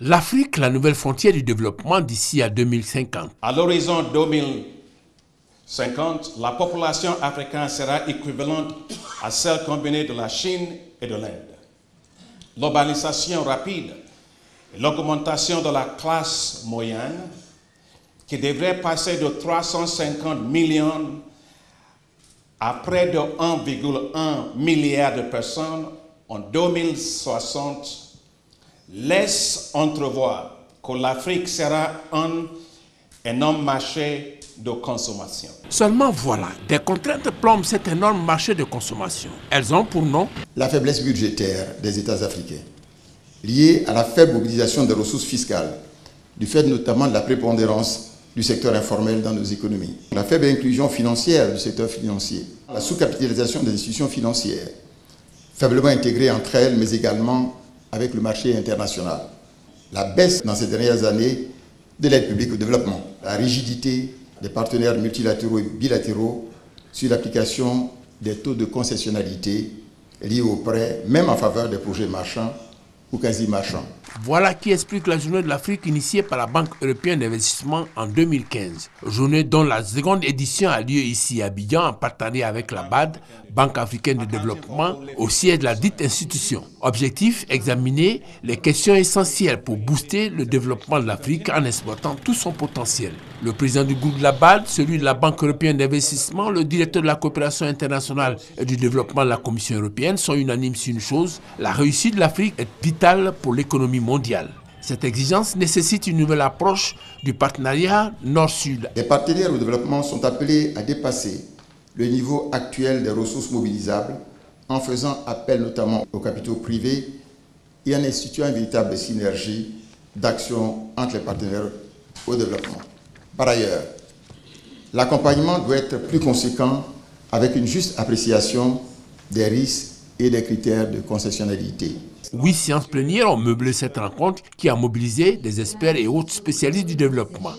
L'Afrique, la nouvelle frontière du développement d'ici à 2050. À l'horizon 2050, la population africaine sera équivalente à celle combinée de la Chine et de l'Inde. L'urbanisation rapide et l'augmentation de la classe moyenne, qui devrait passer de 350 millions à près de 1,1 milliard de personnes en 2060, laisse entrevoir que l'Afrique sera un énorme marché de consommation. Seulement voilà, des contraintes plombent cet énorme marché de consommation. Elles ont pour nom la faiblesse budgétaire des États africains, liée à la faible mobilisation des ressources fiscales, du fait notamment de la prépondérance du secteur informel dans nos économies, la faible inclusion financière du secteur financier, la sous-capitalisation des institutions financières, faiblement intégrées entre elles, mais également avec le marché international, la baisse dans ces dernières années de l'aide publique au développement, la rigidité des partenaires multilatéraux et bilatéraux sur l'application des taux de concessionnalité liés aux prêts, même en faveur des projets marchands ou quasi marchands. Voilà qui explique la journée de l'Afrique initiée par la Banque européenne d'investissement en 2015. Journée dont la seconde édition a lieu ici à Abidjan en partenariat avec la BAD, Banque africaine de développement, au siège de la dite institution. Objectif, examiner les questions essentielles pour booster le développement de l'Afrique en exploitant tout son potentiel. Le président du groupe de la BAD, celui de la Banque européenne d'investissement, le directeur de la coopération internationale et du développement de la Commission européenne sont unanimes sur une chose: la réussite de l'Afrique est vitale pour l'économie mondiale. Cette exigence nécessite une nouvelle approche du partenariat Nord-Sud. Les partenaires au développement sont appelés à dépasser le niveau actuel des ressources mobilisables en faisant appel notamment aux capitaux privés et en instituant une véritable synergie d'action entre les partenaires au développement. Par ailleurs, l'accompagnement doit être plus conséquent avec une juste appréciation des risques et des critères de concessionnalité. 8 séances plénières ont meublé cette rencontre qui a mobilisé des experts et autres spécialistes du développement.